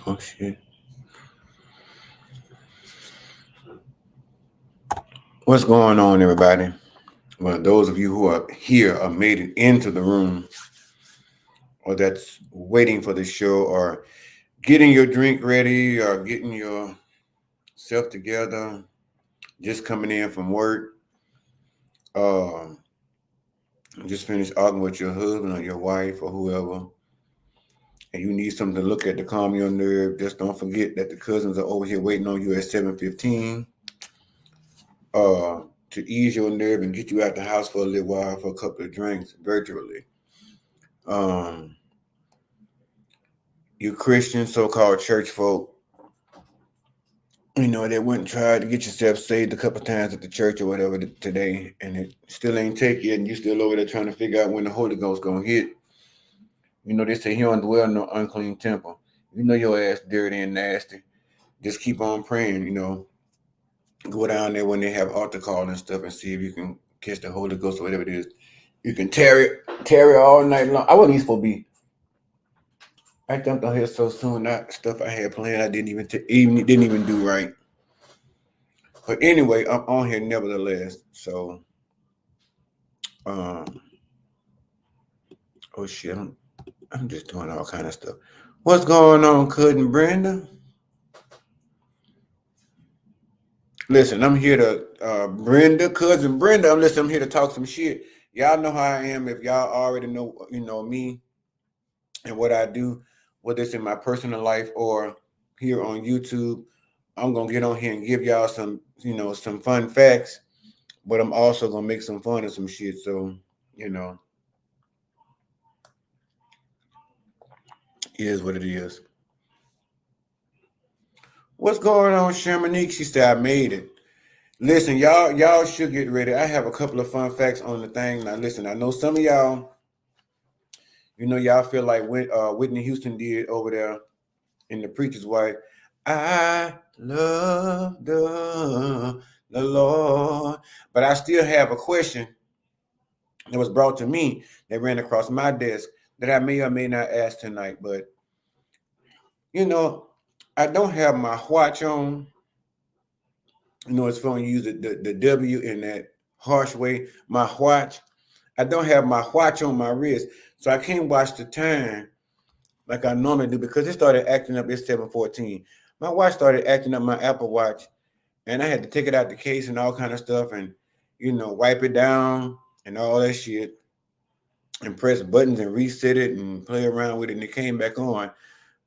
Oh shit. What's going on, everybody? Well, those of you who are here or made it into the room, or that's waiting for the show, or getting your drink ready, or getting yourself together, just coming in from work, um, just finished arguing with your husband or your wife or whoever, and you need something to look at to calm your nerve. Just don't forget that the cousins are over here waiting on you at 7:15. Uh, to ease your nerve and get you out the house for a little while for a couple of drinks virtually. Um, you Christian, so-called church folk, that went and tried to get yourself saved a couple times at the church or whatever today, and it still ain't take you, and you still over there trying to figure out when the Holy Ghost gonna hit. They say he don't dwell in no unclean temple. Your ass dirty and nasty. Just keep on praying, Go down there when they have altar call and stuff and see if you can catch the Holy Ghost or whatever it is. You can tarry all night long. I wasn't even supposed to be. I jumped on here so soon. That stuff I had planned, I didn't even do right. But anyway, I'm on here nevertheless. So, oh shit, I'm just doing all kind of stuff. What's going on, Cousin Brenda? Listen, I'm here to cousin Brenda. I'm here to talk some shit. Y'all know how I am. If y'all already know, me and what I do, whether it's in my personal life or here on YouTube, I'm gonna get on here and give y'all some, some fun facts. But I'm also gonna make some fun of some shit. So, it is what it is. What's going on, Shamanique? She said I made it. Listen, y'all should get ready. I have a couple of fun facts on the thing. Now, listen, I know some of y'all, y'all feel like Whitney Houston did over there in The Preacher's Wife. I love the Lord. But I still have a question that was brought to me that ran across my desk that I may or may not ask tonight. But, I don't have my watch on. It's fun to use the W in that harsh way. My watch. I don't have my watch on my wrist, so I can't watch the time like I normally do because it started acting up. It's 7:14. My watch started acting up, my Apple Watch, and I had to take it out the case and all kind of stuff and, wipe it down and all that shit and press buttons and reset it and play around with it, and it came back on.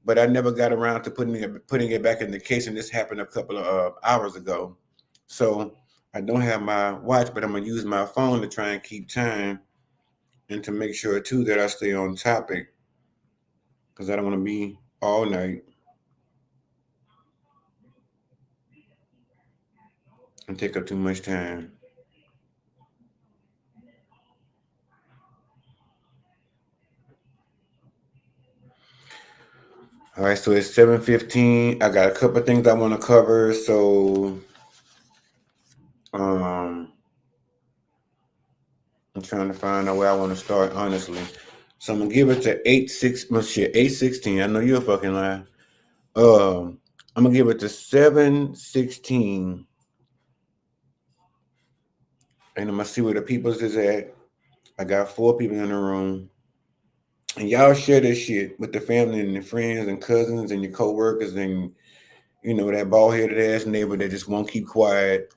But I never got around to putting it back in the case, and this happened a couple of hours ago. So I don't have my watch, but I'm going to use my phone to try and keep time and to make sure, too, that I stay on topic because I don't want to be all night and take up too much time. All right, so it's 7:15. I got a couple of things I want to cover. So I'm trying to find out where I want to start, honestly. So I'm gonna give it to 8:16. I know you're a fucking lie. I'm gonna give it to 7:16. And I'm gonna see where the people's is at. I got 4 people in the room. And y'all share this shit with the family and the friends and cousins and your co-workers and that bald-headed ass neighbor that just won't keep quiet,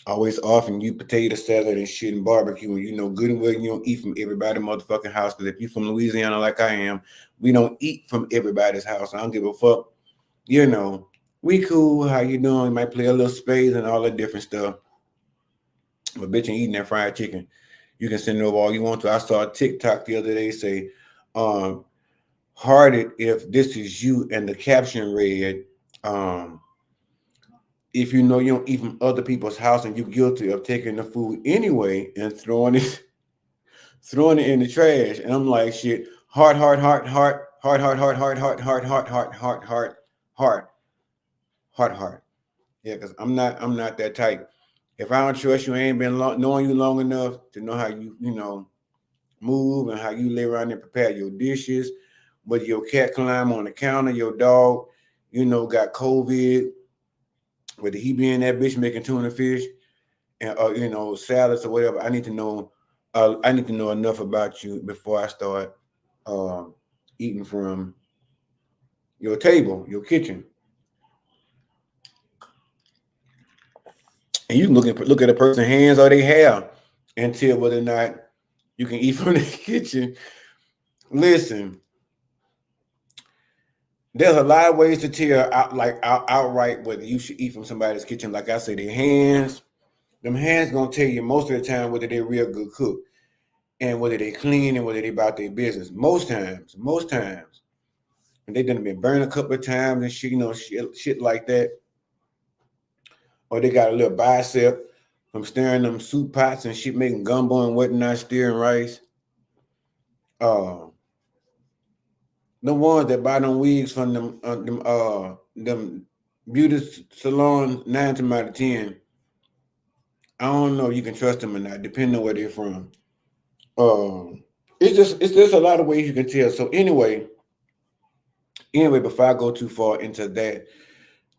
always offering you potato salad and shit and barbecue, and good and well you don't eat from everybody's motherfucking house. Because if you're from Louisiana like I am, we don't eat from everybody's house. I don't give a fuck. We cool. How you doing? You might play a little spades and all that different stuff. But bitch ain't eating that fried chicken. You can send it over all you want to. I saw a TikTok the other day say, hearted if this is you, and the caption read, if you don't eat from other people's house and you're guilty of taking the food anyway and throwing it in the trash. And I'm like, shit, heart. Yeah, because I'm not that type. If I don't trust you, I ain't been knowing you long enough to know how you move and how you lay around and prepare your dishes. Whether your cat climb on the counter, your dog got COVID, whether he be in that bitch making tuna fish and salads or whatever. I need to know. I need to know enough about you before I start eating from your table, your kitchen. And you can look at a person's hands or their hair and tell whether or not you can eat from the kitchen. Listen, there's a lot of ways to tell outright whether you should eat from somebody's kitchen. Like I say, their hands, them hands gonna tell you most of the time whether they're real good cook and whether they clean and whether they about their business. Most times, and they done been burned a couple of times and shit like that. Or they got a little bicep from stirring them soup pots and shit, making gumbo and whatnot, stirring rice. The ones that buy them wigs from them beauty salons, 9 times out of 10, I don't know if you can trust them or not, depending on where they're from. It's just a lot of ways you can tell. So anyway, before I go too far into that,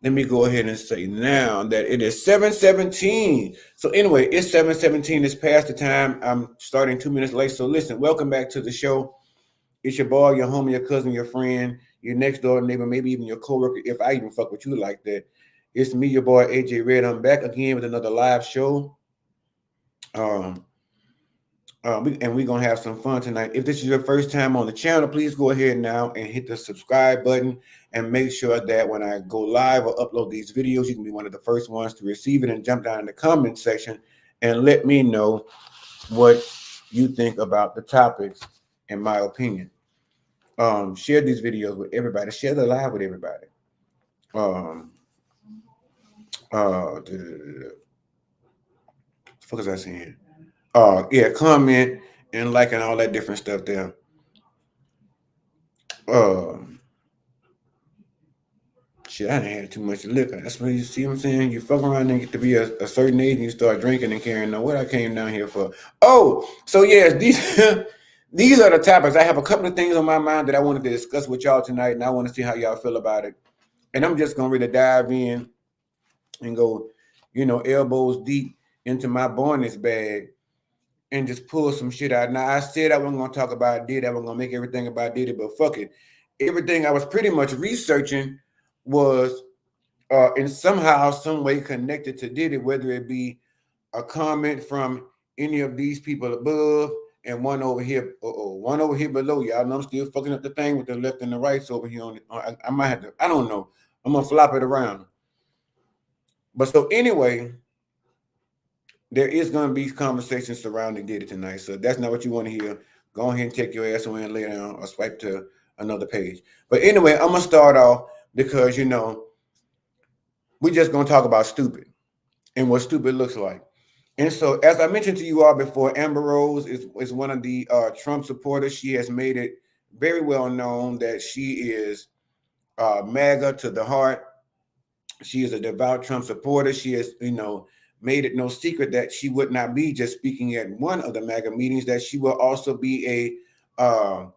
let me go ahead and say now that it is 7:17. So anyway, it's 7:17. It's past the time. I'm starting 2 minutes late. So listen, welcome back to the show. It's your boy, your homie, your cousin, your friend, your next door neighbor, maybe even your coworker, if I even fuck with you like that. It's me, your boy, Ajaered. I'm back again with another live show. We're going to have some fun tonight. If this is your first time on the channel, please go ahead now and hit the subscribe button and make sure that when I go live or upload these videos, you can be one of the first ones to receive it, and jump down in the comment section and let me know what you think about the topics, in my opinion. Share these videos with everybody. Share the live with everybody. What the fuck is I saying? Comment and like and all that different stuff there. Shit, I done had too much liquor. That's what you see what I'm saying? You fuck around and get to be a certain age and you start drinking and carrying on. What I came down here for. Oh, so yes, these these are the topics. I have a couple of things on my mind that I wanted to discuss with y'all tonight, and I want to see how y'all feel about it. And I'm just gonna really dive in and go, elbows deep into my bonus bag and just pull some shit out. Now, I said I wasn't gonna talk about Diddy. I wasn't gonna make everything about Diddy, but fuck it. Everything I was pretty much researching was in somehow, some way connected to Diddy, whether it be a comment from any of these people above and one over here, one over here below. Y'all know I'm still fucking up the thing with the left and the rights over here on it. I might have to, I don't know. I'm gonna flop it around. But so anyway, there is going to be conversations surrounding Diddy tonight. So if that's not what you want to hear, go ahead and take your ass away and lay down or swipe to another page. But anyway, I'm going to start off because, we're just going to talk about stupid and what stupid looks like. And so, as I mentioned to you all before, Amber Rose is one of the Trump supporters. She has made it very well known that she is MAGA to the heart. She is a devout Trump supporter. She has, made it no secret that she would not be just speaking at one of the MAGA meetings, that she will also be a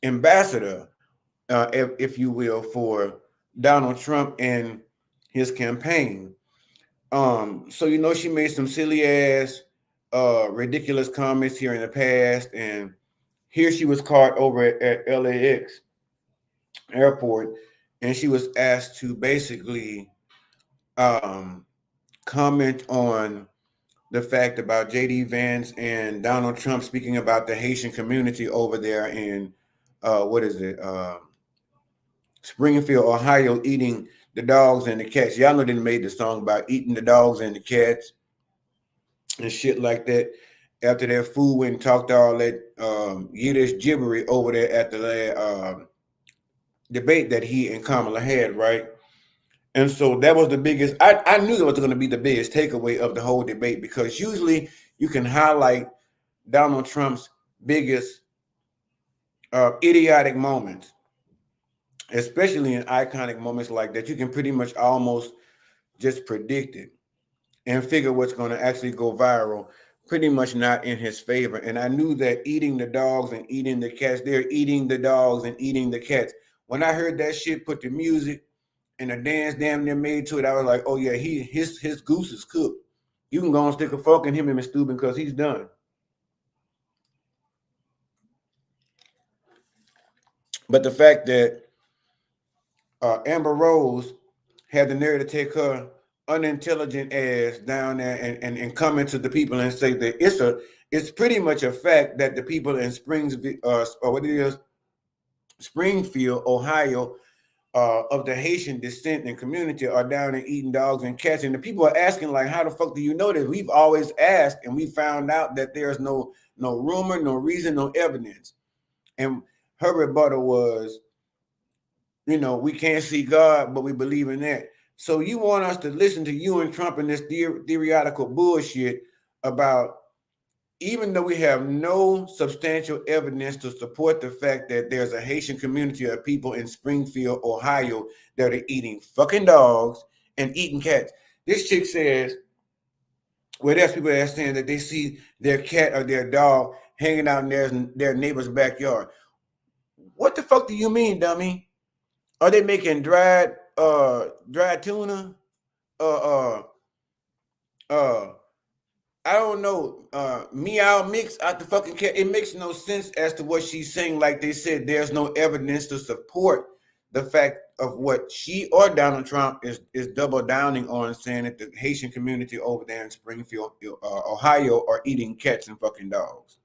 ambassador, if you will, for Donald Trump and his campaign. So she made some silly ass, ridiculous comments here in the past, and here she was caught over at LAX airport, and she was asked to basically comment on the fact about J.D. Vance and Donald Trump speaking about the Haitian community over there in Springfield, Ohio, eating the dogs and the cats. Y'all know they made the song about eating the dogs and the cats and shit like that. After their food went and talked all that Yiddish gibbery over there at the debate that he and Kamala had, right? And so that was the biggest, I knew that was going to be the biggest takeaway of the whole debate, because usually you can highlight Donald Trump's biggest idiotic moments, especially in iconic moments like that. You can pretty much almost just predict it and figure what's going to actually go viral, pretty much not in his favor. And I knew that eating the dogs and eating the cats, they're eating the dogs and eating the cats. when I heard that shit, put the music and the dance damn near made to it, I was like, oh yeah, his goose is cooked. You can go and stick a fork in him and Mr. Stubin because he's done. But the fact that Amber Rose had the nerve to take her unintelligent ass down there and come into the people and say that it's pretty much a fact that the people in or what it is, Springfield, Ohio, of the Haitian descent and community are down and eating dogs and cats. And the people are asking, like, how the fuck do you know this? We've always asked, and we found out that there's no rumor, no reason, no evidence. And her rebuttal was, we can't see God, but we believe in that. So you want us to listen to you and Trump and this theoretical bullshit about, even though we have no substantial evidence to support the fact that there's a Haitian community of people in Springfield, Ohio, that are eating fucking dogs and eating cats. This chick says, well, there's people that are saying that they see their cat or their dog hanging out in their neighbor's backyard. What the fuck do you mean, dummy? Are they making dried tuna? I don't know, meow mix out the fucking cat. It makes no sense as to what she's saying. Like they said, there's no evidence to support the fact of what she or Donald Trump is double downing on, saying that the Haitian community over there in Springfield, Ohio, are eating cats and fucking dogs.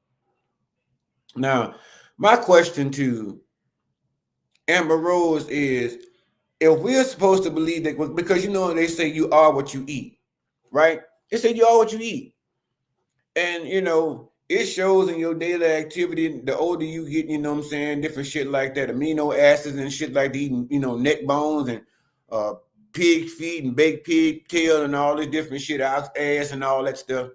Now, my question to Amber Rose is, if we're supposed to believe that, because they say you are what you eat, right? They say you are what you eat. And, it shows in your daily activity, the older you get, different shit like that, amino acids and shit like that, eating, neck bones and pig feet and baked pig tail and all this different shit, ass and all that stuff.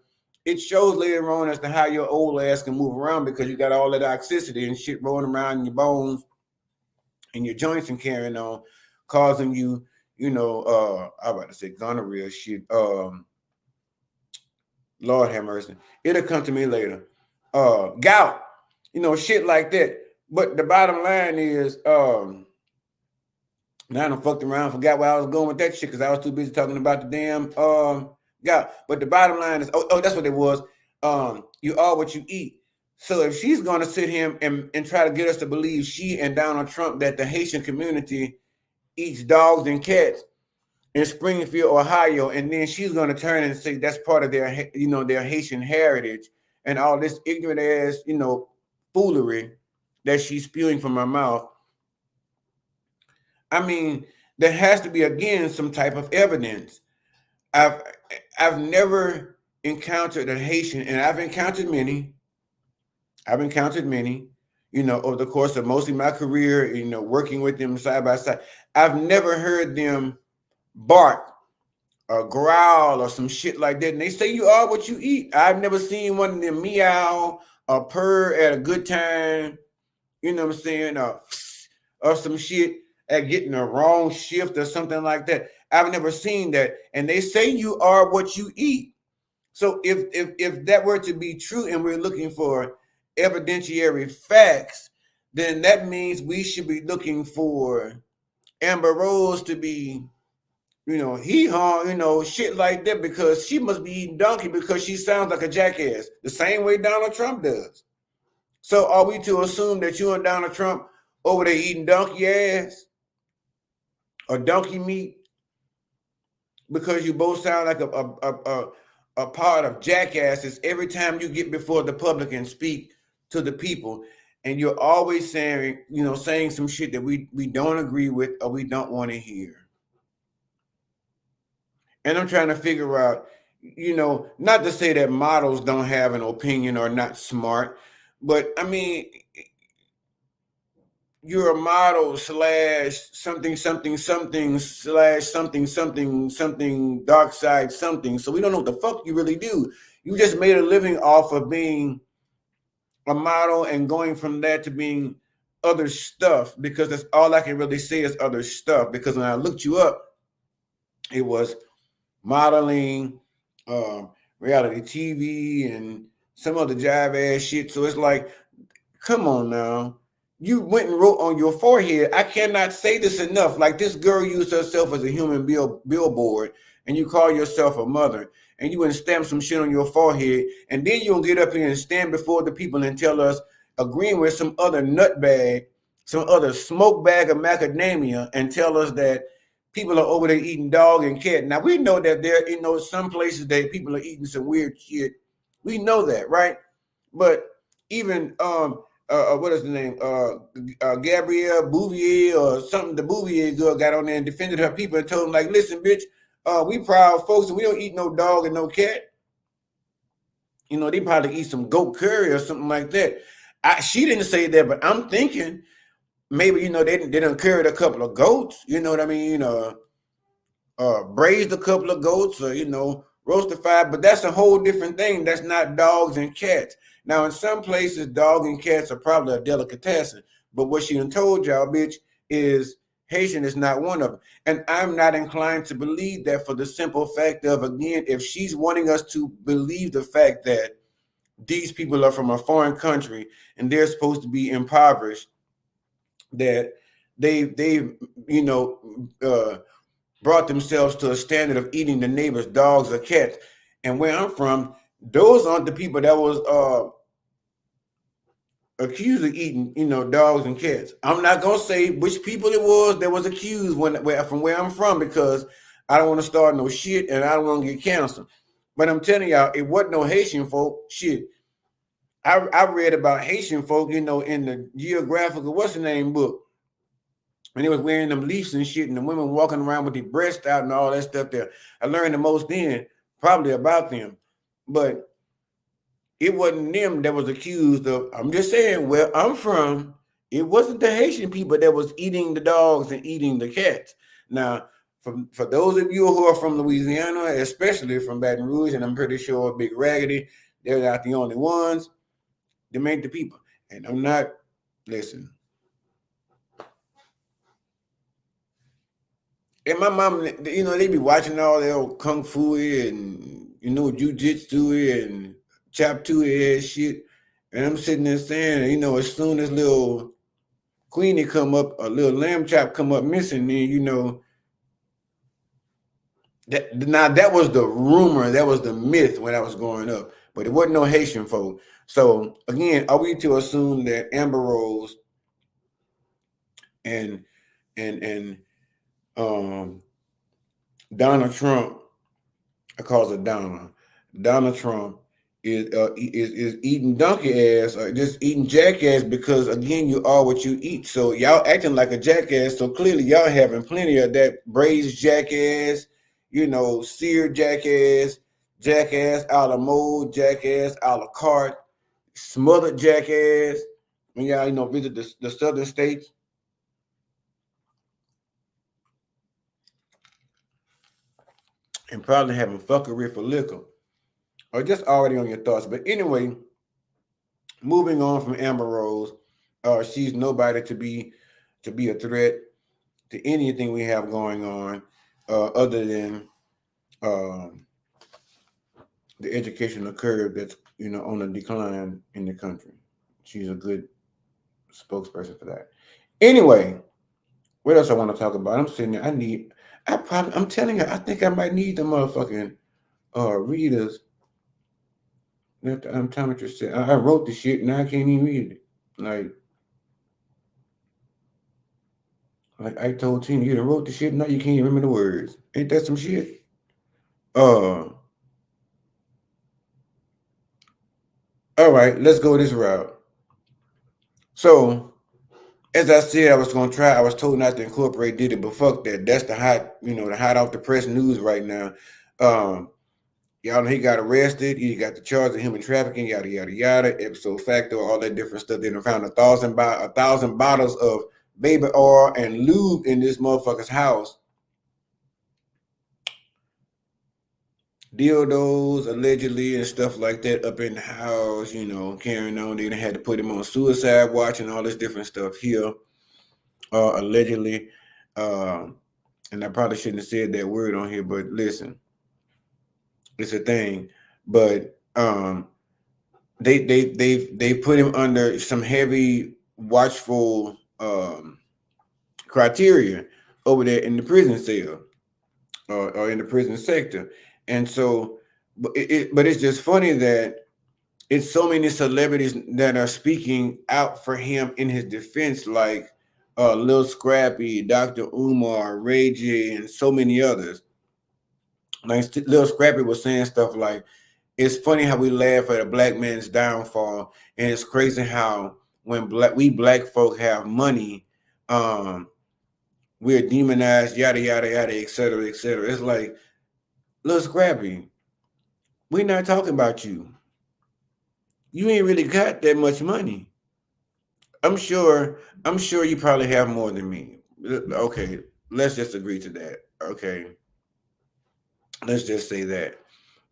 It shows later on as to how your old ass can move around because you got all that toxicity and shit rolling around in your bones and your joints and carrying on, causing you, I'm about to say gonorrhea shit. Lord have mercy. It'll come to me later. Gout, shit like that. But the bottom line is, now I done fucked around, forgot where I was going with that shit because I was too busy talking about the damn gout. But the bottom line is, that's what it was. You are what you eat. So if she's going to sit here and try to get us to believe she and Donald Trump that the Haitian community eats dogs and cats in Springfield, Ohio, and then she's going to turn and say that's part of their, their Haitian heritage and all this ignorant ass, foolery that she's spewing from her mouth. I mean, there has to be, again, some type of evidence. I've never encountered a Haitian, and I've encountered many, over the course of mostly my career, working with them side by side. I've never heard them bark or growl or some shit like that. And they say you are what you eat. I've never seen one of them meow or purr at a good time, you know what I'm saying, or some shit at getting a wrong shift or something like that. I've never seen that. And they say you are what you eat. So if that were to be true and we're looking for evidentiary facts, then that means we should be looking for Amber Rose to be, shit like that, because she must be eating donkey because she sounds like a jackass, the same way Donald Trump does. So are we to assume that you and Donald Trump over there eating donkey ass or donkey meat because you both sound like a part of jackasses every time you get before the public and speak to the people, and you're always saying some shit that we don't agree with or we don't want to hear. And I'm trying to figure out, not to say that models don't have an opinion or not smart, but I mean, you're a model / something / dark side something. So we don't know what the fuck you really do. You just made a living off of being a model and going from that to being other stuff, because that's all I can really say is other stuff. Because when I looked you up, it was modeling, reality TV, and some other jive ass shit. So it's like, come on now. you went and wrote on your forehead. I cannot say this enough. Like this girl used herself as a human billboard, and you call yourself a mother, and you went and stamp some shit on your forehead, and then you'll get up here and stand before the people and tell us, agreeing with some other nutbag, some other smoke bag of macadamia, and tell us that people are over there eating dog and cat. Now we know that there, some places that people are eating some weird shit. We know that, right? But even what is the name? Gabrielle Bouvier or something. The Bouvier girl got on there and defended her people and told them, like, listen, bitch, we proud folks and we don't eat no dog and no cat. They probably eat some goat curry or something like that. She didn't say that, but I'm thinking maybe, they done curried a couple of goats, you know what I mean? Braised a couple of goats or, roastified, but that's a whole different thing. That's not dogs and cats. Now, in some places, dog and cats are probably a delicatessen, but what she done told y'all, bitch, is Haitian is not one of them. And I'm not inclined to believe that for the simple fact of, again, if she's wanting us to believe the fact that these people are from a foreign country and they're supposed to be impoverished, that they brought themselves to a standard of eating the neighbor's dogs or cats. And where I'm from, those aren't the people that was accused of eating, dogs and cats. I'm not gonna say which people it was that was accused from where I'm from, because I don't want to start no shit and I don't want to get canceled. But I'm telling y'all, it wasn't no Haitian folk. Shit, I read about Haitian folk, in the geographical what's the name book. And they was wearing them leaves and shit, and the women walking around with their breasts out and all that stuff there. I learned the most then, probably about them. But it wasn't them that was accused of, I'm just saying, where I'm from, it wasn't the Haitian people that was eating the dogs and eating the cats. Now, for those of you who are from Louisiana, especially from Baton Rouge, and I'm pretty sure Big Raggedy, they're not the only ones, they make the people. And I'm not, listen, and my mom, they be watching all their old kung fu and, jujitsu and chop two shit. And I'm sitting there saying, as soon as little Queenie come up, a little lamb chop come up missing, then, that was the rumor, that was the myth when I was growing up. But it wasn't no Haitian folk. So again, are we to assume that Amber Rose and Donald Trump, I call her Donald Trump is eating donkey ass or just eating jackass because, again, you are what you eat. So y'all acting like a jackass. So clearly y'all having plenty of that braised jackass, seared jackass, jackass a la mode, jackass a la carte, smothered jackass. When y'all, visit the southern states. And probably having fuckery for liquor. Or just already on your thoughts. But anyway, moving on from Amber Rose, she's nobody to be a threat to anything we have going on, other than the educational curve that's on a decline in the country. She's a good spokesperson for that. Anyway, what else I want to talk about? I'm sitting there. I'm telling you, I think I might need the motherfucking readers. That the optometrist said. I wrote the shit and I can't even read it. Like I told Tina, you done wrote the shit, now you can't even remember the words. Ain't that some shit? All right, let's go this route. So, as I said, I was gonna try. I was told not to incorporate Diddy, but fuck that. That's the hot, the hot off the press news right now. Y'all know he got arrested. He got the charge of human trafficking, yada yada yada, ipso facto, all that different stuff. They done found 1,000 bottles of baby oil and lube in this motherfucker's house. Dildos allegedly and stuff like that up in the house, carrying on. They had to put him on suicide watch and all this different stuff here, allegedly. And I probably shouldn't have said that word on here, but listen, it's a thing. But they put him under some heavy watchful criteria over there in the prison cell or in the prison sector. And so, but it's just funny that it's so many celebrities that are speaking out for him in his defense, like Lil Scrappy, Dr. Umar, Ray J, and so many others. Like Lil Scrappy was saying stuff like, "It's funny how we laugh at a black man's downfall, and it's crazy how when we black folk have money, um, we're demonized, yada yada yada, et cetera, et cetera." It's like, Lil Scrappy, we're not talking about you. You ain't really got that much money. I'm sure. I'm sure you probably have more than me. Okay, let's just agree to that. Okay, let's just say that.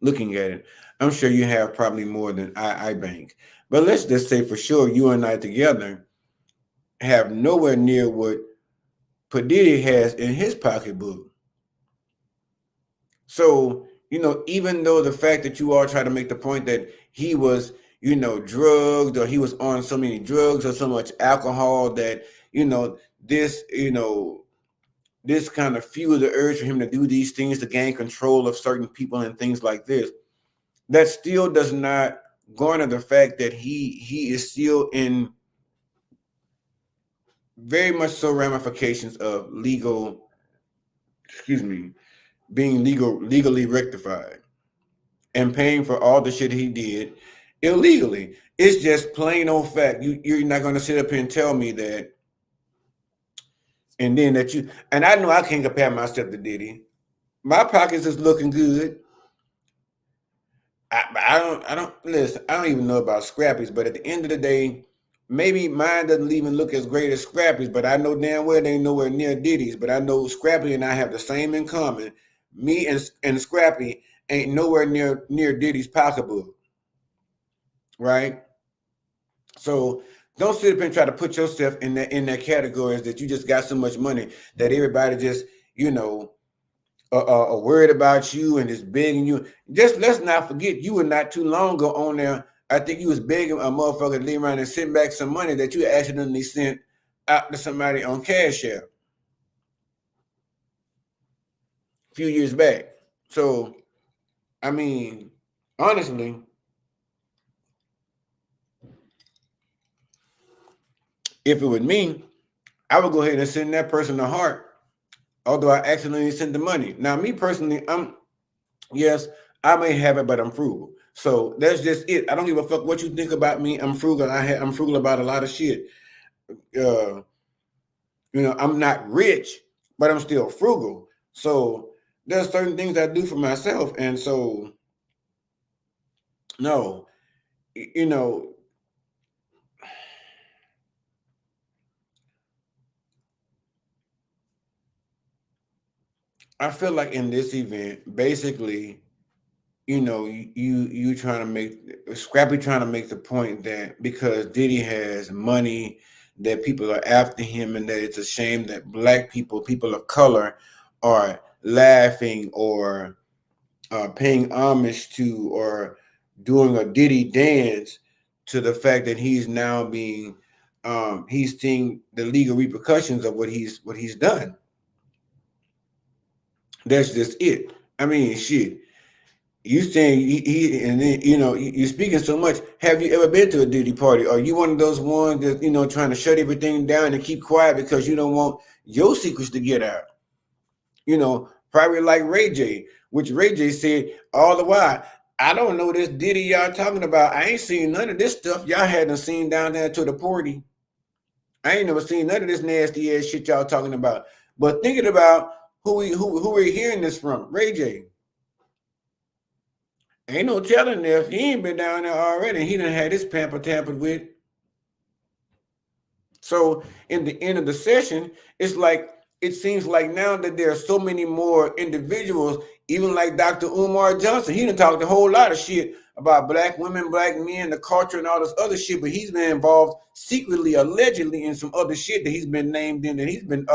Looking at it, I'm sure you have probably more than I bank. But let's just say for sure you and I together have nowhere near what P. Diddy has in his pocketbook. So, even though the fact that you all try to make the point that he was, drugged, or he was on so many drugs or so much alcohol that, this, this kind of fueled the urge for him to do these things to gain control of certain people and things like this, that still does not garner the fact that he is still in very much so ramifications of being legally rectified and paying for all the shit he did illegally. It's just plain old fact. You're not going to sit up here and tell me that, and then that and I know I can't compare myself to Diddy. My pockets is looking good. I don't listen. I don't even know about Scrappy's, but at the end of the day, maybe mine doesn't even look as great as Scrappy's, but I know damn well they ain't nowhere near Diddy's. But I know Scrappy and I have the same in common. Me and Scrappy ain't nowhere near Diddy's pocketbook, right? So don't sit up and try to put yourself in that categories that you just got so much money that everybody just worried about you and is begging you. Just let's not forget, you were not too long ago on there. I think you was begging a motherfucker to leave around and send back some money that you accidentally sent out to somebody on Cash App a few years back. So, I mean, honestly, if it was me, I would go ahead and send that person a heart, although I accidentally sent the money. Now, me personally, yes, I may have it, but I'm frugal. So that's just it. I don't give a fuck what you think about me. I'm frugal. I'm frugal about a lot of shit. I'm not rich, but I'm still frugal. So there's certain things I do for myself. And so, no, I feel like in this event, basically, you trying to make Scrappy trying to make the point that because Diddy has money, that people are after him, and that it's a shame that black people of color, are laughing or paying homage to or doing a Diddy dance to the fact that he's now being he's seeing the legal repercussions of what he's done. That's just it. I mean, shit. You saying he and then you're speaking so much. Have you ever been to a Diddy party? Are you one of those ones that trying to shut everything down and keep quiet because you don't want your secrets to get out? Probably like Ray J, which Ray J said all the while, I don't know this Diddy y'all talking about. I ain't seen none of this stuff y'all hadn't seen down there to the party. I ain't never seen none of this nasty ass shit y'all talking about. But thinking about who we're hearing this from, Ray J. Ain't no telling if he ain't been down there already. He done had his pamper tampered with. So in the end of the session, it's like it seems like now that there are so many more individuals, even like Dr. Umar Johnson. He done talked a whole lot of shit about black women, black men, the culture, and all this other shit. But he's been involved secretly, allegedly, in some other shit that he's been named in, that he's been,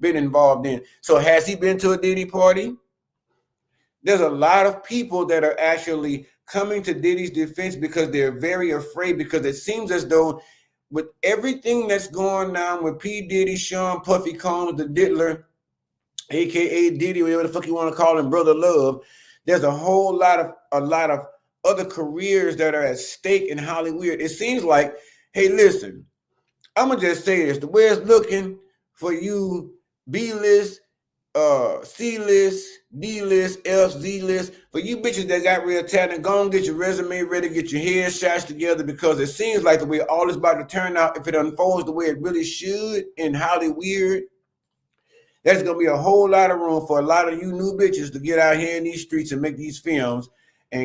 been involved in. So has he been to a Diddy party? There's a lot of people that are actually coming to Diddy's defense because they're very afraid, because it seems as though with everything that's going on with P. Diddy, Sean Puffy Combs, the Diddler, aka Diddy, whatever the fuck you want to call him, Brother Love, there's a lot of other careers that are at stake in Hollywood. It seems like, hey, listen, I'm gonna just say this: the way it's looking for you, B-list, C-list, D-list, F, Z-list, for you bitches that got real talent, go and get your resume ready, get your headshots together, because it seems like the way all is about to turn out, if it unfolds the way it really should in Hollywood, there's gonna be a whole lot of room for a lot of you new bitches to get out here in these streets and make these films. And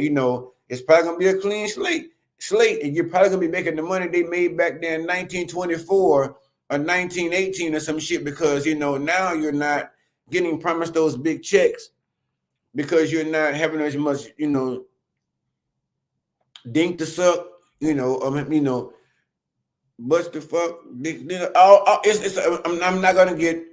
it's probably gonna be a clean slate, and you're probably gonna be making the money they made back then, 1924 or 1918 or some shit, because now you're not getting promised those big checks because you're not having as much, dink to suck, bust the fuck. I'm not gonna get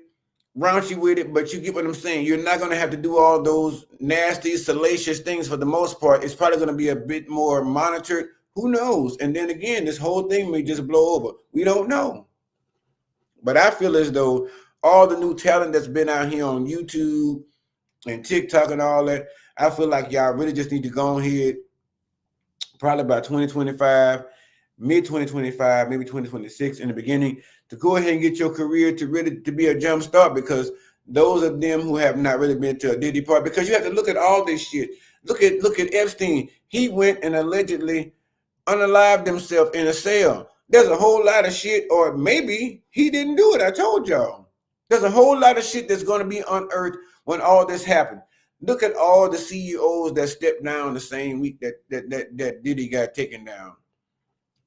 raunchy with it, but you get what I'm saying. You're not gonna have to do all those nasty, salacious things for the most part. It's probably gonna be a bit more monitored. Who knows? And then again, this whole thing may just blow over. We don't know. But I feel as though all the new talent that's been out here on YouTube and TikTok and all that, I feel like y'all really just need to go ahead, probably by 2025, mid 2025, maybe 2026 in the beginning, to go ahead and get your career to be a jump start, because those of them who have not really been to a Diddy party, because you have to look at all this shit. Look at Epstein. He went and allegedly unalived himself in a cell. There's a whole lot of shit, or maybe he didn't do it. I told y'all. There's a whole lot of shit that's going to be unearthed when all this happened. Look at all the CEOs that stepped down the same week that Diddy got taken down.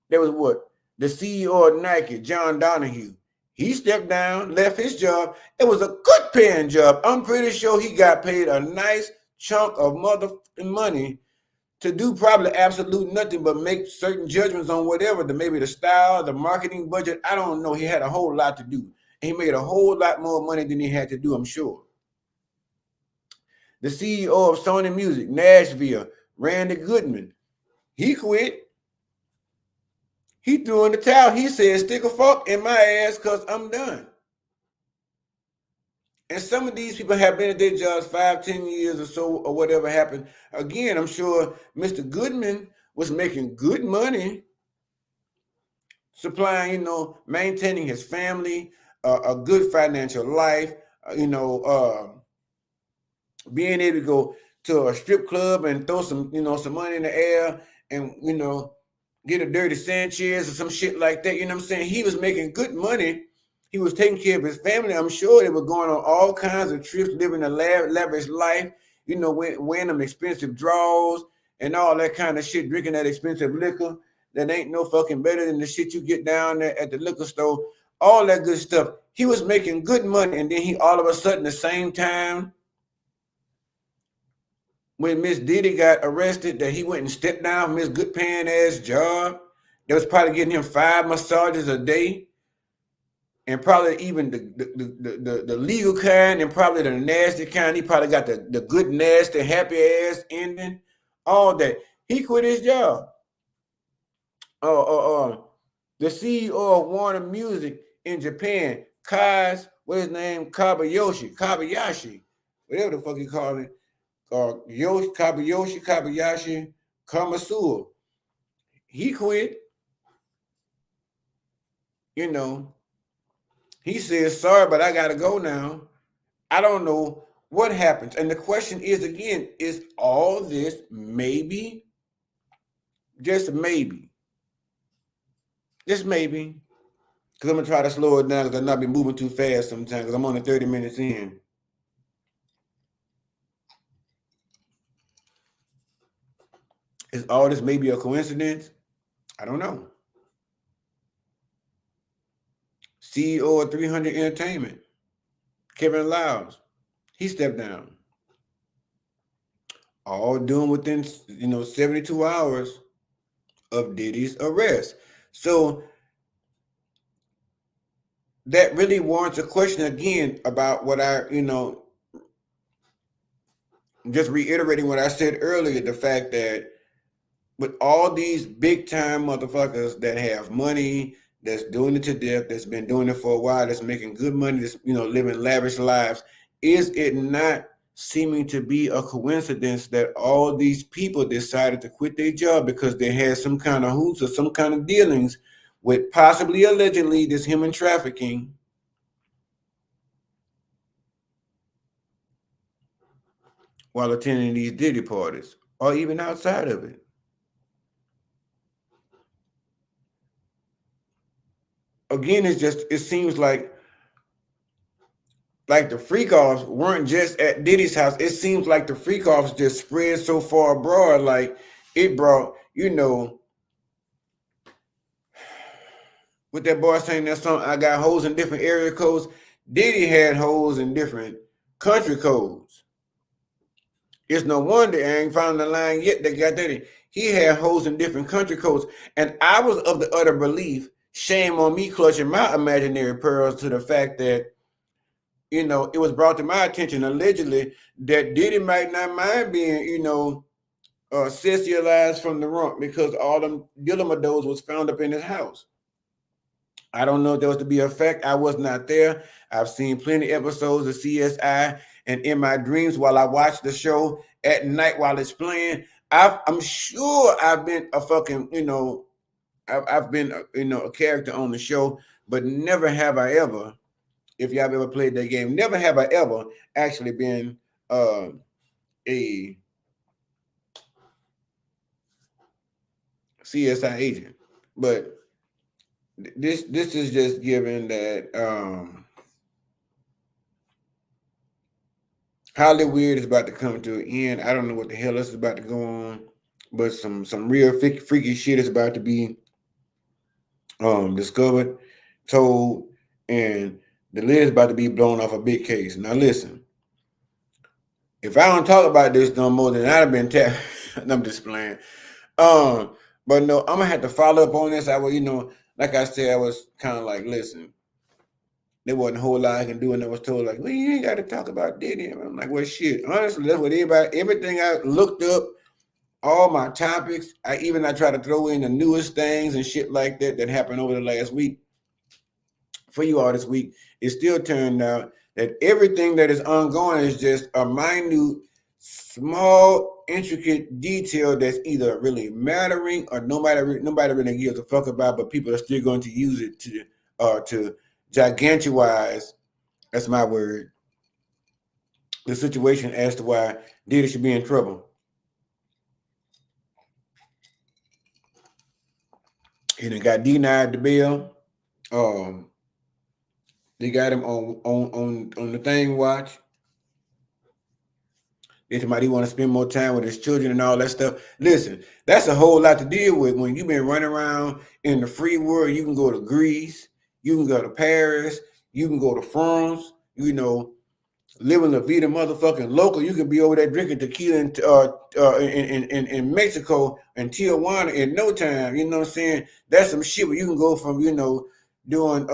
There was what? The CEO of Nike, John Donahue. He stepped down, left his job. It was a good paying job. I'm pretty sure he got paid a nice chunk of motherfucking money to do probably absolute nothing but make certain judgments on whatever, maybe the style, the marketing budget. I don't know. He had a whole lot to do. He made a whole lot more money than he had to do, I'm sure. The CEO of Sony Music, Nashville, Randy Goodman, he quit. He threw in the towel. He said, stick a fork in my ass because I'm done. And some of these people have been at their jobs 5-10 years or so, or whatever happened. Again, I'm sure Mr. Goodman was making good money, supplying, maintaining his family, a good financial life, being able to go to a strip club and throw some money in the air and, get a dirty Sanchez or some shit like that. You know what I'm saying? He was making good money. He was taking care of his family. I'm sure they were going on all kinds of trips, living a lavish life, wearing them expensive drawers and all that kind of shit, drinking that expensive liquor that ain't no fucking better than the shit you get down there at the liquor store, all that good stuff. He was making good money, and then he all of a sudden, the same time, when Miss Diddy got arrested, that he went and stepped down from his good paying ass job that was probably getting him 5 massages a day, and probably even the legal kind and probably the nasty kind. He probably got the good, nasty, happy ass ending, all that. He quit his job. The CEO of Warner Music in Japan, Kabayashi, whatever the fuck you call it. Kabayashi Kamasura. He quit. He says, sorry, but I gotta go now. I don't know what happens. And the question is, again, is all this maybe? Just maybe. Just maybe. Because I'm gonna try to slow it down because I'll not be moving too fast sometimes because I'm only 30 minutes in. Is all this maybe a coincidence? I don't know. CEO of 300 Entertainment, Kevin Lyles, he stepped down. All doing within 72 hours of Diddy's arrest. So that really warrants a question again about what I, just reiterating what I said earlier, the fact that with all these big time motherfuckers that have money, that's doing it to death, that's been doing it for a while, that's making good money, that's living lavish lives. Is it not seeming to be a coincidence that all these people decided to quit their job because they had some kind of hoops or some kind of dealings with possibly allegedly this human trafficking, while attending these Diddy parties or even outside of it? Again, it seems like the freak offs weren't just at Diddy's house. It seems like the freak offs just spread so far abroad. Like it brought, with that boy saying that song, I got hoes in different area codes. Diddy had hoes in different country codes. It's no wonder I ain't found the line yet that got Diddy. He had hoes in different country codes. And I was of the utter belief, shame on me clutching my imaginary pearls, to the fact that it was brought to my attention allegedly that Diddy might not mind being, sexualized from the rump because all them dillimados was found up in his house. I don't know if there was to be a fact. I was not there. I've seen plenty of episodes of CSI, and in my dreams while I watch the show at night while it's playing, I'm sure I've been a fucking, I've been, a character on the show, but never have I ever, if y'all ever played that game, never have I ever actually been a CSI agent. But this is just given that Hollywood is about to come to an end. I don't know what the hell else is about to go on, but some real freaky shit is about to be discovered, told, and the lid is about to be blown off a big case. Now listen, if I don't talk about this no more, then I'd have been tapped. I'm just playing. But no, I'm gonna have to follow up on this. I was, like I said, I was kind of like, listen, there wasn't a whole lot I can do, and I was told like, well, you ain't got to talk about Diddy. And I'm like, well, shit. Honestly, that's what everything I looked up, all my topics. I try to throw in the newest things and shit like that happened over the last week for you all this week. It still turned out that everything that is ongoing is just a minute, small, intricate detail that's either really mattering or nobody really gives a fuck about, but people are still going to use it to gigantuize, that's my word, the situation as to why Diddy should be in trouble. He done got denied the bail. They got him on the thing watch. They somebody want to spend more time with his children and all that stuff. Listen, that's a whole lot to deal with when you've been running around in the free world. You can go to Greece, you can go to Paris, you can go to France, living La Vida motherfucking local. You can be over there drinking tequila in Mexico and Tijuana in no time. You know what I'm saying? That's some shit where you can go from, doing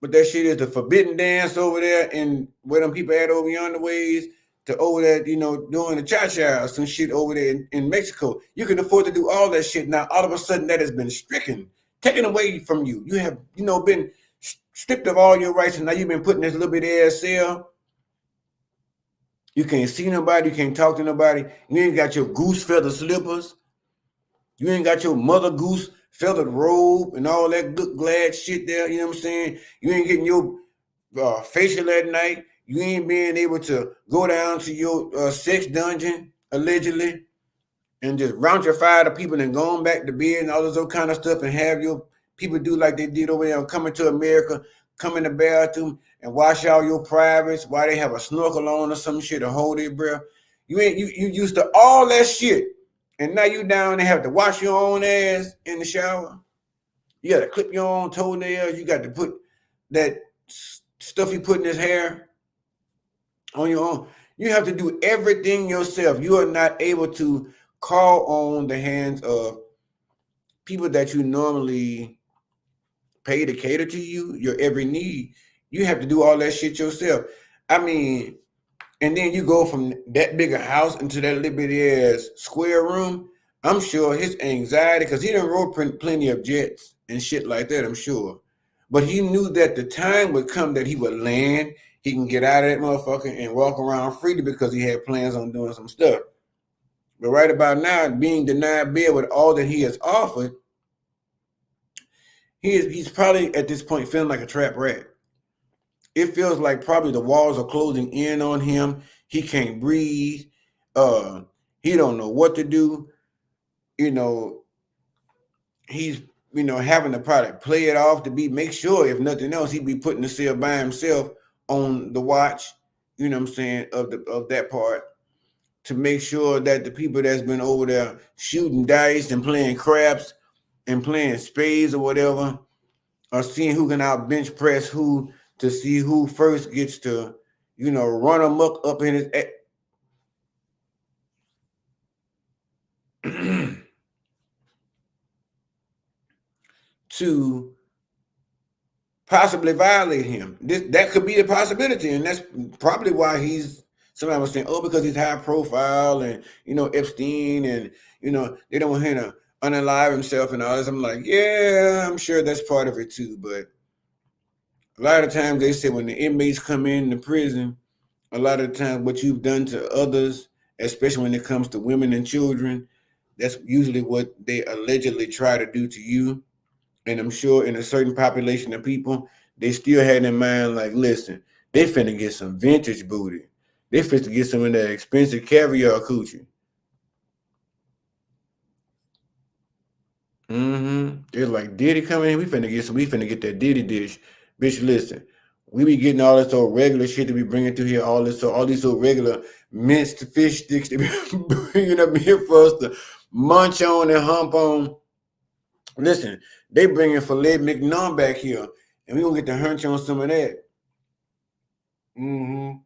but that shit is the forbidden dance over there and where them people at over yonder ways to over there, doing the cha-cha or some shit over there in Mexico. You can afford to do all that shit. Now, all of a sudden, that has been stricken, taken away from you. You have, been stripped of all your rights, and now you've been put in this little bit ass cell. You can't see nobody. You can't talk to nobody. You ain't got your goose feather slippers. You ain't got your mother goose feathered robe and all that good glad shit there. You know what I'm saying? You ain't getting your facial at night. You ain't being able to go down to your sex dungeon, allegedly, and just rountify the people and going back to bed and all this other kind of stuff and have your people do like they did over there on Coming to America, come in the bathroom and wash all your privates while they have a snorkel on or some shit to hold their breath. You used to all that shit. And now you down and have to wash your own ass in the shower. You got to clip your own toenails. You got to put that stuff you put in his hair on your own. You have to do everything yourself. You are not able to call on the hands of people that you normally pay to cater to you, your every need. You have to do all that shit yourself. I mean, and then you go from that bigger house into that little bitty ass square room. I'm sure his anxiety, because he done rode plenty of jets and shit like that, I'm sure. But he knew that the time would come that he would land, he can get out of that motherfucker and walk around freely because he had plans on doing some stuff. But right about now, being denied bail with all that he has offered, he's probably at this point feeling like a trapped rat. It feels like probably the walls are closing in on him. He can't breathe. Uh, he don't know what to do. You know, he's having to probably play it off to make sure, if nothing else, he'd be putting the cell by himself on the watch. You know what I'm saying, of that part, to make sure that the people that's been over there shooting dice and playing craps and playing spades or whatever are seeing who can out bench press who, to see who first gets to, run amok up in his to possibly violate him. That could be a possibility, and that's probably why somebody was saying, oh, because he's high profile and Epstein, and they don't want him to unalive himself and all this. I'm like, yeah, I'm sure that's part of it too. But a lot of times they say when the inmates come in the prison, a lot of times what you've done to others, especially when it comes to women and children, that's usually what they allegedly try to do to you. And I'm sure in a certain population of people, they still had in mind, like, listen, they finna get some vintage booty. They finna get some of that expensive caviar coochie. They're like, Diddy coming in, we finna get that Diddy dish. Bitch, listen, we be getting all this old regular shit that we bringing through here, all these old regular minced fish sticks that we bringing up here for us to munch on and hump on. Listen, they bringing filet mignon back here, and we gonna get to hunch on some of that. And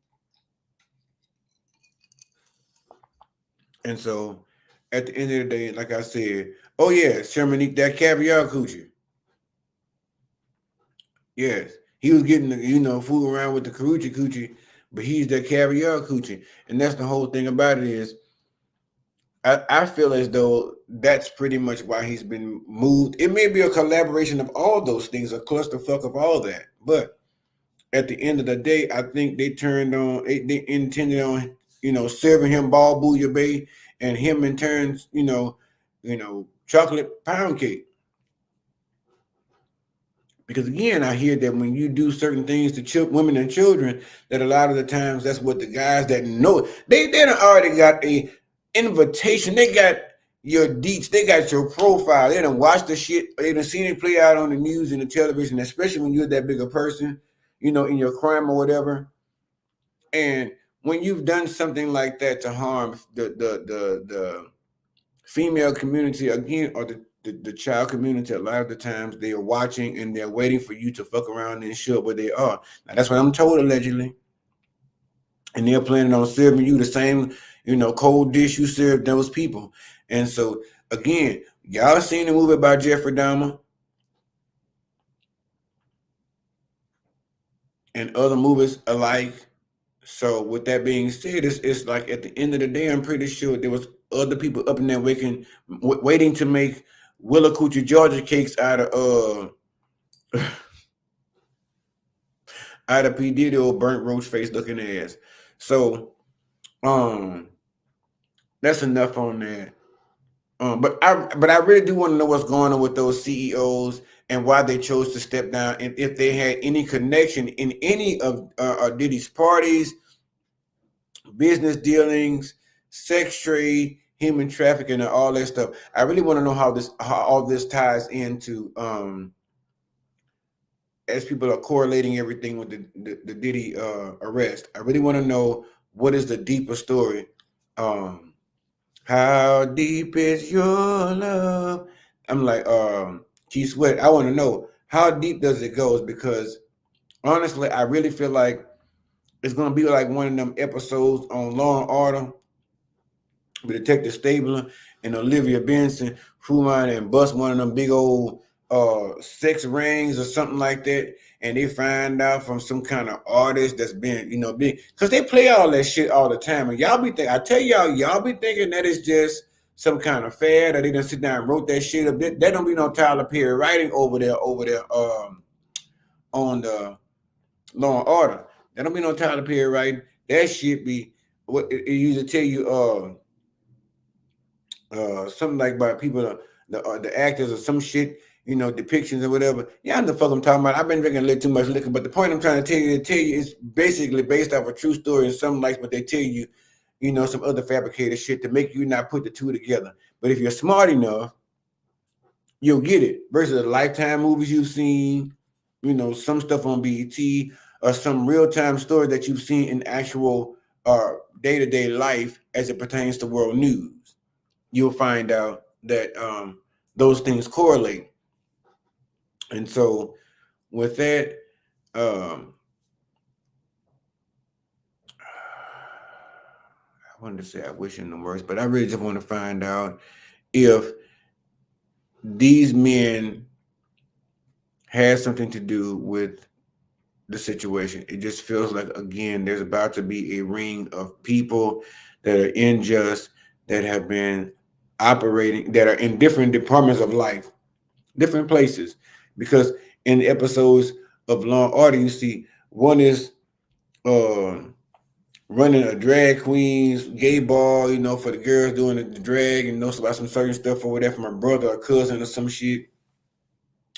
so, at the end of the day, like I said, oh yeah, Sherman eat that caviar coochie. Yes, he was getting fool around with the coochie, but he's that caviar coochie, and that's the whole thing about it is. I feel as though that's pretty much why he's been moved. It may be a collaboration of all those things, a clusterfuck of all that. But at the end of the day, I think they they intended on, serving him ball bouillabaisse and him in turn, chocolate pound cake. Because again, I hear that when you do certain things to women and children, that a lot of the times that's what the guys that know they done already got a invitation. They got your deets. They got your profile. They done watched the shit. They done seen it play out on the news and the television, especially when you're that big a person, in your crime or whatever. And when you've done something like that to harm the female community again, or the child community, a lot of the times they are watching and they're waiting for you to fuck around and show up where they are. Now that's what I'm told, allegedly. And they're planning on serving you the same, cold dish you served those people. And so again, y'all seen the movie about Jeffrey Dahmer and other movies alike. So with that being said, it's like at the end of the day, I'm pretty sure there was other people up in there waiting to make Willacoochee Georgia cakes out of out of P. Diddy old burnt roach face looking ass. So that's enough on that. But I really do want to know what's going on with those CEOs and why they chose to step down, and if they had any connection in any of Diddy's parties, business dealings, sex trade, human trafficking, and all that stuff. I really want to know how all this ties into as people are correlating everything with the Diddy arrest. I really want to know what is the deeper story. How deep is your love? I'm like, Keith Sweat, I want to know how deep does it go? Because honestly, I really feel like it's gonna be like one of them episodes on Law and Order with Detective Stabler and Olivia Benson, who might and bust one of them big old sex rings or something like that, and they find out from some kind of artist that's been, big, because they play all that shit all the time, and y'all be thinking, I tell y'all be thinking that it's just some kind of fad, or they done sit down and wrote that shit up. That don't be no Tyler Perry writing over there, on the Law and Order. That don't be no Tyler Perry writing. That shit be what it usually tell you. Something like by people, the actors or some shit, depictions or whatever. Yeah, I know the fuck I'm talking about. I've been drinking a little too much liquor, but the point I'm trying to tell you is basically based off a true story and something like what they tell you, some other fabricated shit to make you not put the two together. But if you're smart enough, you'll get it. Versus the Lifetime movies you've seen, some stuff on BET, or some real-time story that you've seen in actual day-to-day life as it pertains to world news. You'll find out that those things correlate. And so with that, I wanted to say I wish in the worst, but I really just want to find out if these men had something to do with the situation. It just feels like, again, there's about to be a ring of people that are unjust, that have been operating, that are in different departments of life, different places. Because in the episodes of Law and Order, you see one is running a drag queen's gay bar, for the girls doing the drag, and knows about some certain stuff over there from a brother or cousin or some shit.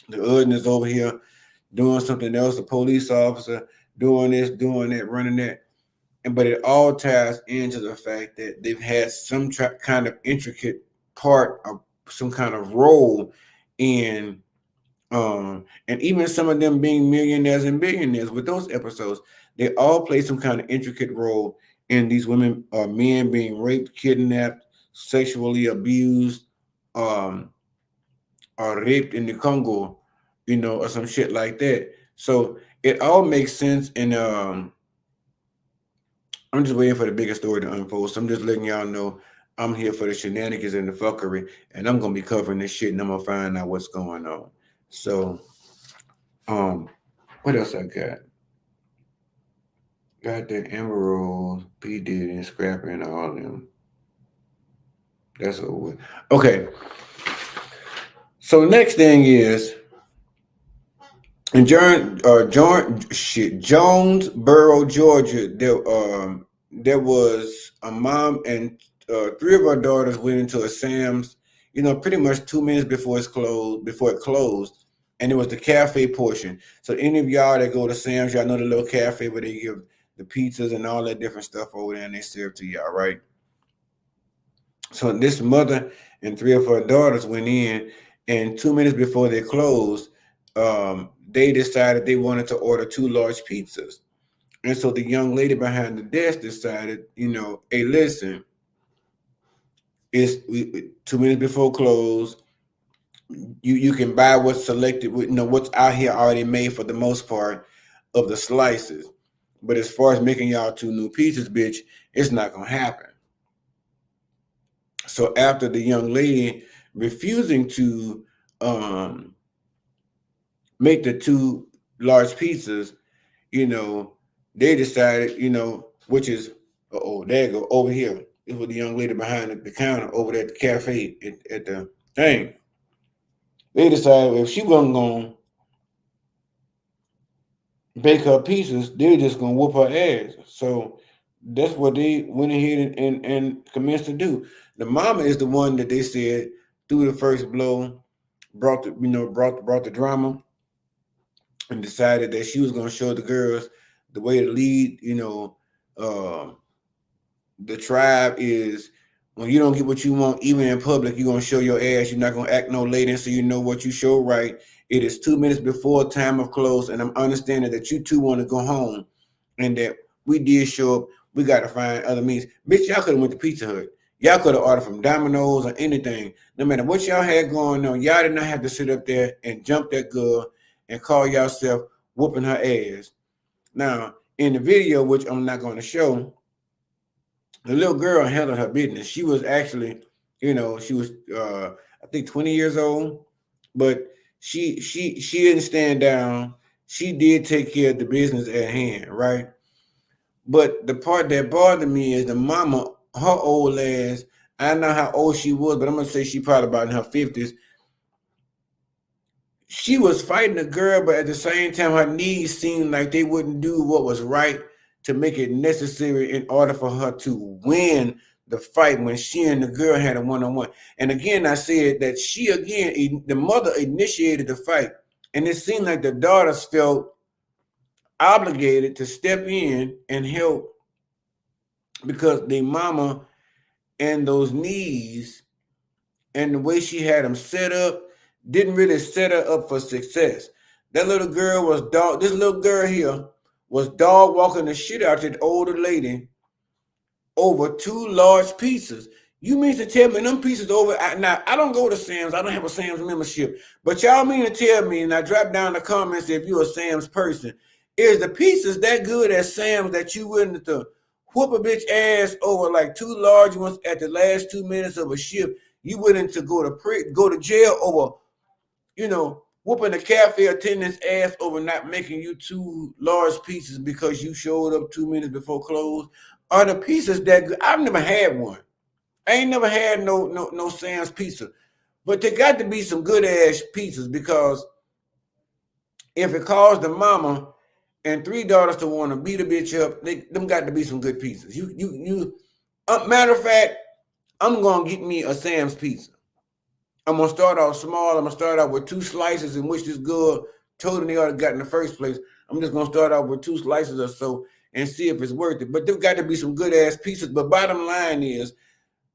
The other is over here doing something else, a police officer doing this, doing that, running that. But it all ties into the fact that they've had some kind of intricate part of some kind of role in, and even some of them being millionaires and billionaires with those episodes, they all play some kind of intricate role in these women or men being raped, kidnapped, sexually abused, or raped in the Congo, or some shit like that. So it all makes sense, and I'm just waiting for the bigger story to unfold. So I'm just letting y'all know I'm here for the shenanigans and the fuckery, and I'm gonna be covering this shit, and I'm gonna find out what's going on. So, what else I got? Got that Amber Rose, P Diddy, and Scrapper, and all of them. That's over. Okay. So the next thing is, in Jonesboro, Georgia, there was a mom and three of her daughters went into a Sam's, pretty much 2 minutes before it closed, and it was the cafe portion. So any of y'all that go to Sam's, y'all know the little cafe where they give the pizzas and all that different stuff over there, and they serve to y'all, right? So this mother and three of her daughters went in, and 2 minutes before they closed, they decided they wanted to order 2 large pizzas. And so the young lady behind the desk decided, hey, listen, it's 2 minutes before close. You can buy what's selected, what's out here already made for the most part of the slices. But as far as making y'all 2 new pizzas, bitch, it's not going to happen. So after the young lady refusing to make the 2 large pizzas, they decided, which is, there you go, over here. It was the young lady behind the counter over there at the cafe at the thing. They decided if she wasn't going to bake her pizzas, they were just going to whoop her ass. So that's what they went ahead and commenced to do. The mama is the one that they said threw the first blow, brought the drama, and decided that she was going to show the girls the way to lead, the tribe is when you don't get what you want, even in public, you're going to show your ass. You're not going to act no later, so you know what you show right. It is 2 minutes before time of close, and I'm understanding that you two want to go home, and that we did show up. We got to find other means. Bitch, y'all could have went to Pizza Hut. Y'all could have ordered from Domino's or anything. No matter what y'all had going on, y'all did not have to sit up there and jump that girl and call yourself whooping her ass. Now, in the video, which I'm not going to show, the little girl handled her business. She was actually, she was, I think 20 years old, but she didn't stand down. She did take care of the business at hand, right? But the part that bothered me is the mama, her old ass, I don't know how old she was, but I'm gonna say she probably about in her 50s. She was fighting a girl, but at the same time, her knees seemed like they wouldn't do what was right to make it necessary in order for her to win the fight when she and the girl had a one-on-one. And again, I said that the mother initiated the fight, and it seemed like the daughters felt obligated to step in and help because the mama and those knees and the way she had them set up didn't really set her up for success. That little girl was dog. This little girl here was dog walking the shit out of that older lady over two large pizzas. You mean to tell me them pieces over? Now I don't go to Sam's. I don't have a Sam's membership. But y'all mean to tell me? And I drop down the comments if you're a Sam's person. Is the pizzas that good at Sam's that you willing to whoop a bitch ass over like two large ones at the last 2 minutes of a shift? You willing to go to jail over whooping the cafe attendant's ass over not making you two large pieces because you showed up 2 minutes before close? Are the pizzas that good? I've never had one. I ain't never had no Sam's pizza. But there got to be some good ass pizzas because if it caused the mama and three daughters to want to beat a bitch up, them got to be some good pizzas. Matter of fact, I'm gonna get me a Sam's pizza. I'm gonna start off small. I'm gonna start out with two slices in which this girl told me already got in the first place. I'm just gonna start out with two slices or so and see if it's worth it. But there got to be some good ass pizzas. But bottom line is,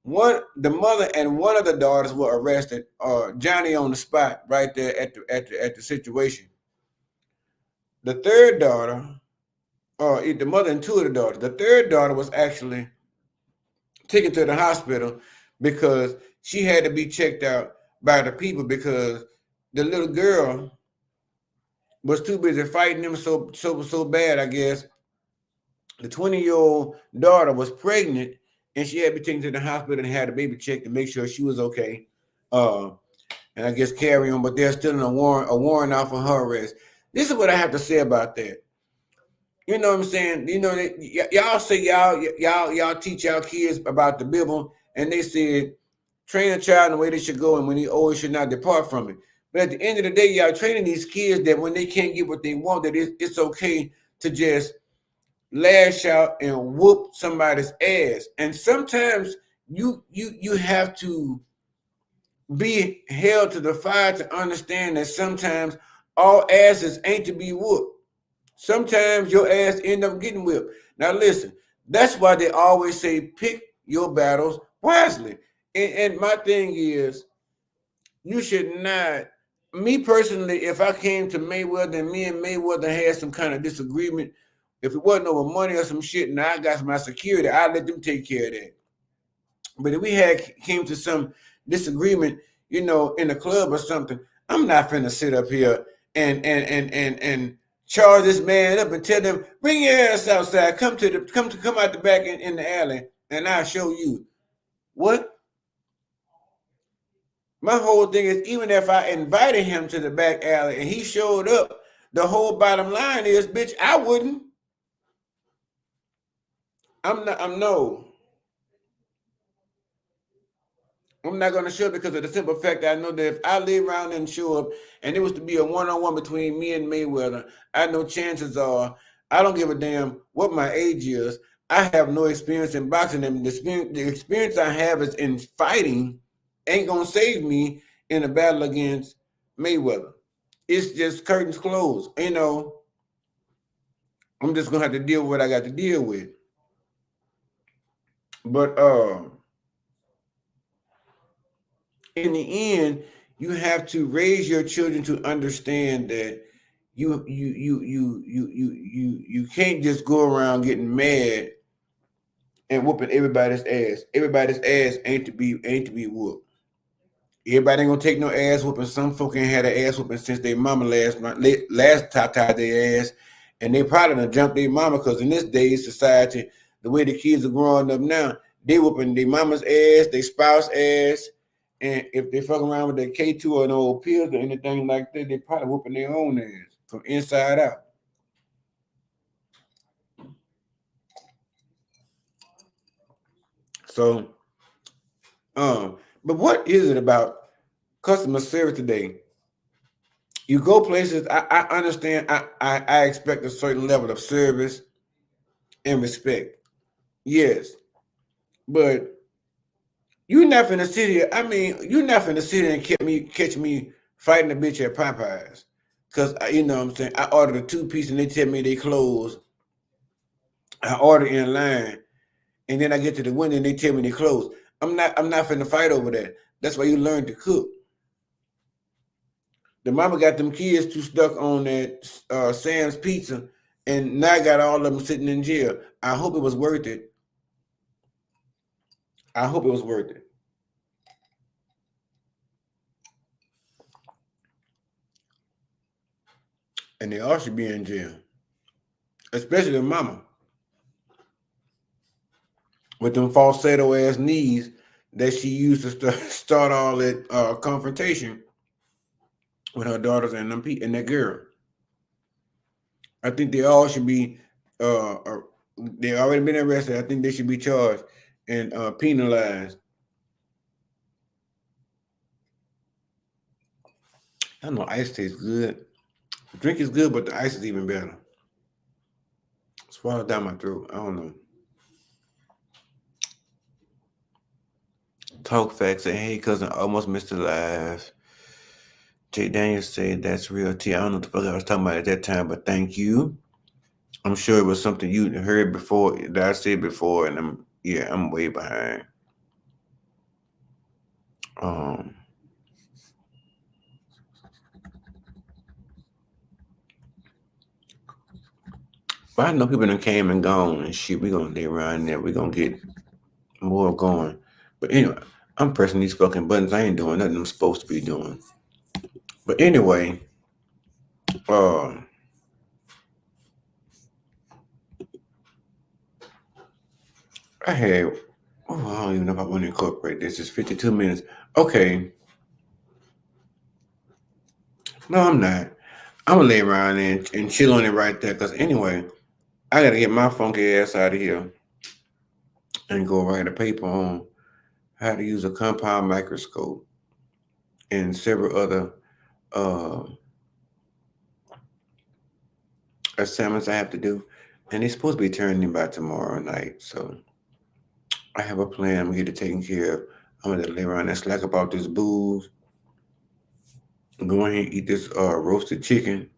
the mother and one of the daughters were arrested. Johnny on the spot right there at the situation. The third daughter, or the mother and two of the daughters. The third daughter was actually taken to the hospital because she had to be checked out by the people because the little girl was too busy fighting them so bad, I guess. The 20-year-old daughter was pregnant and she had to be taken to the hospital and had a baby checked to make sure she was okay. And I guess carry on, but they're still in a warrant out for her arrest. This is what I have to say about that. You know what I'm saying? Y'all say y'all teach y'all kids about the Bible, and they said train a child in the way they should go, and when he old, should not depart from it. But at the end of the day, y'all training these kids that when they can't get what they want, that it's okay to just lash out and whoop somebody's ass. And sometimes you have to be held to the fire to understand that sometimes all asses ain't to be whooped. Sometimes your ass end up getting whipped. Now listen, that's why they always say pick your battles wisely. And my thing is, you should not. Me personally, if I came to Mayweather and me and Mayweather had some kind of disagreement, if it wasn't over money or some shit, and I got my security, I'd let them take care of that. But if we came to some disagreement, in the club or something, I'm not finna sit up here and charge this man up and tell them, bring your ass outside, come out the back in the alley, and I'll show you. What? My whole thing is, even if I invited him to the back alley and he showed up, the whole bottom line is, bitch, I wouldn't. I'm not going to show up because of the simple fact that I know that if I lay around and show up and it was to be a one-on-one between me and Mayweather, I know chances are I don't give a damn what my age is. I have no experience in boxing, and the experience I have is in fighting ain't going to save me in a battle against Mayweather. It's just curtains closed. I'm just going to have to deal with what I got to deal with. But in the end, you have to raise your children to understand that you can't just go around getting mad and whooping everybody's ass. Everybody's ass ain't to be whooped. Everybody ain't gonna take no ass whooping. Some folk ain't had an ass whooping since their mama last tied their ass, and they probably done jumped their mama because in this day's society, the way the kids are growing up now, they whooping their mama's ass, their spouse ass, and if they fuck around with their K2 or an old pills or anything like that, they probably whooping their own ass from inside out. So But what is it about customer service today? You go places. I understand. I expect a certain level of service and respect. Yes, but you're not finna sit here. I mean, you're not finna sit here and catch me fighting a bitch at Popeyes. Cause you know what I'm saying, I ordered a 2-piece and they tell me they closed. I order in line and then I get to the window and they tell me they closed. I'm not finna fight over that. That's why you learn to cook. The mama got them kids too stuck on that Sam's pizza, and now I got all of them sitting in jail. I hope it was worth it. I hope it was worth it. And they all should be in jail, especially the mama with them falsetto ass knees that she used to start all that confrontation with her daughters and them and that girl. I think they all should be. They already been arrested. I think they should be charged and penalized. I know ice tastes good. The drink is good, but the ice is even better. Swallow down my throat. I don't know. Talk facts. Say, hey, cousin, almost missed the live. Jay Daniels said that's real tea. I don't know what the fuck I was talking about at that time, but thank you. I'm sure it was something you heard before that I said before, and I'm way behind. But I know people that came and gone and shit. We gonna lay around there. We gonna get more going. But anyway, I'm pressing these fucking buttons. I ain't doing nothing I'm supposed to be doing. But anyway, I had. Oh, I don't even know if I want to incorporate this. It's 52 minutes. Okay. No, I'm not. I'm gonna lay around and chill on it right there. Cause anyway, I gotta get my funky ass out of here and go write a paper on how to use a compound microscope and several other assignments I have to do. And they're supposed to be turning in by tomorrow night. So I have a plan. I'm gonna get it taken care of. I'm gonna lay around and slack about this booze. Go ahead and eat this roasted chicken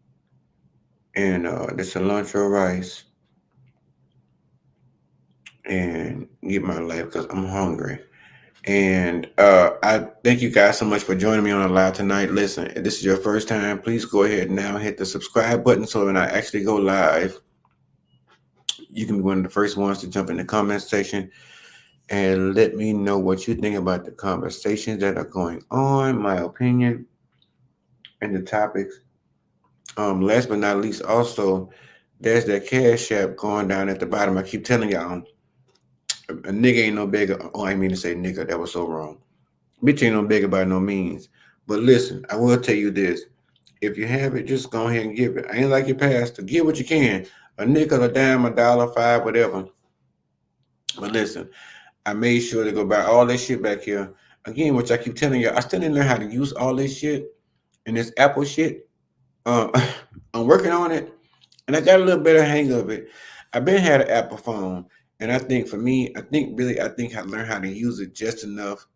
and this cilantro rice and get my life because I'm hungry. And I thank you guys so much for joining me on the live tonight. Listen, if this is your first time, please go ahead now, hit the subscribe button so when I actually go live, you can be one of the first ones to jump in the comment section and let me know what you think about the conversations that are going on, my opinion, and the topics. Last but not least, also, there's that Cash App going down at the bottom. I keep telling y'all, a nigga ain't no beggar. Oh, I mean to say nigga. That was so wrong. Bitch ain't no beggar by no means. But listen, I will tell you this. If you have it, just go ahead and give it. I ain't like your pastor. Give what you can. A nickel, a dime, a dollar, $5, whatever. But listen, I made sure to go buy all that shit back here. Again, which I keep telling you, I still didn't learn how to use all this shit and this Apple shit. I'm working on it, and I got a little better hang of it. I've been had an Apple phone, and I think for me, I think I learned how to use it just enough,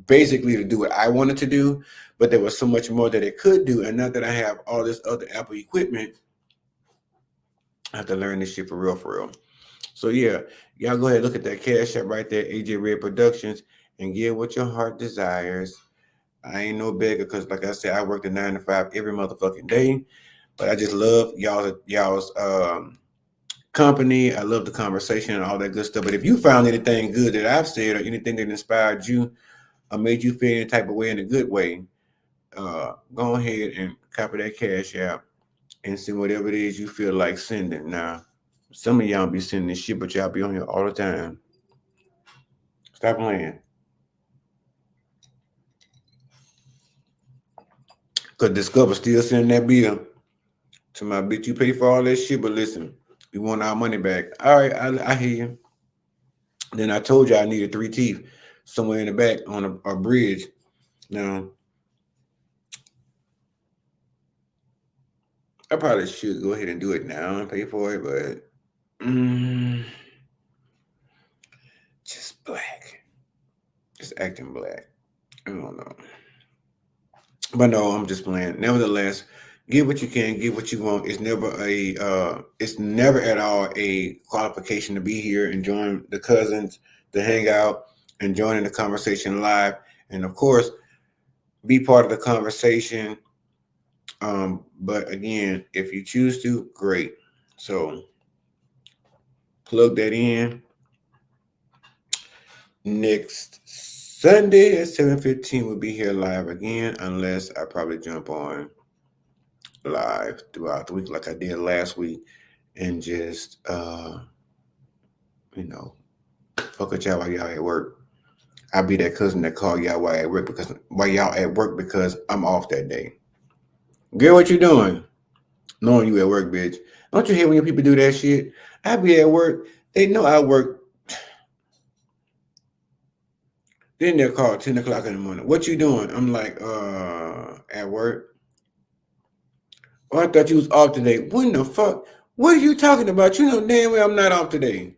basically to do what I wanted to do. But there was so much more that it could do, and now that I have all this other Apple equipment, I have to learn this shit for real, for real. So yeah, y'all go ahead, look at that Cash App right there, Ajaered Productions, and get what your heart desires. I ain't no beggar because, like I said, I work a 9 to 5 every motherfucking day. But I just love y'all's company. I love the conversation and all that good stuff. But if you found anything good that I've said or anything that inspired you or made you feel any type of way in a good way, go ahead and copy that Cash App and see whatever it is you feel like sending. Now, some of y'all be sending this shit, but y'all be on here all the time. Stop playing. Because Discover still sending that bill to my bitch. You pay for all that shit, but listen, we want our money back. All right, I hear you. Then I told you I needed 3 teeth. somewhere in the back on a bridge. Now, I probably should go ahead and do it now and pay for it, but just black, just acting black. I don't know, but no, I'm just playing. Nevertheless, get what you can, get what you want. It's never at all a qualification to be here and join the cousins, to hang out and join in the conversation live, and of course, be part of the conversation. But again, if you choose to, great. So plug that in. Next Sunday at 7:15 we'll be here live again, unless I probably jump on live throughout the week like I did last week and just fuck with y'all while y'all at work. I'll be that cousin that call y'all while y'all at work because I'm off that day. Girl, what you doing? Knowing you at work, bitch. Don't you hate when your people do that shit? I be at work. They know I work. Then they'll call 10 o'clock in the morning. What you doing? I'm like, at work. Oh, I thought you was off today. When the fuck? What are you talking about? You know damn well I'm not off today.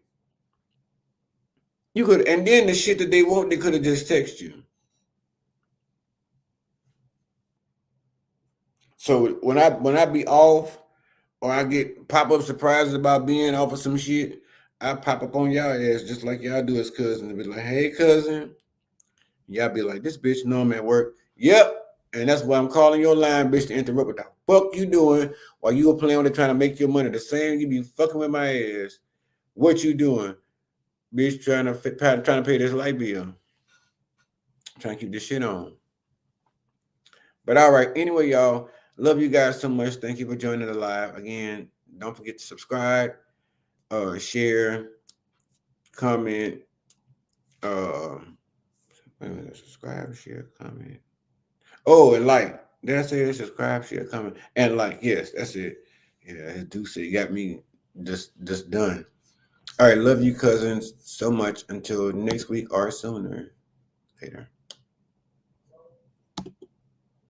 You could, and then the shit that they want, they could have just texted you. So when I be off or I get pop-up surprises about being off of some shit, I pop up on y'all ass just like y'all do as cousins and be like, hey cousin. Y'all be like, this bitch know I'm at work. Yep. And that's why I'm calling your line, bitch, to interrupt. What the fuck you doing while you were playing with it trying to make your money? The same you be fucking with my ass. What you doing? Bitch trying to pay this light bill. Trying to keep this shit on. But all right, anyway, y'all, love you guys so much. Thank you for joining the live. Again, don't forget to subscribe, share, comment, subscribe, share, comment. Oh, and like. Did I say subscribe, share, comment, and like? Yes, that's it. Yeah, as Deuce said, you got me just done. All right, love you cousins so much. Until next week or sooner. Later.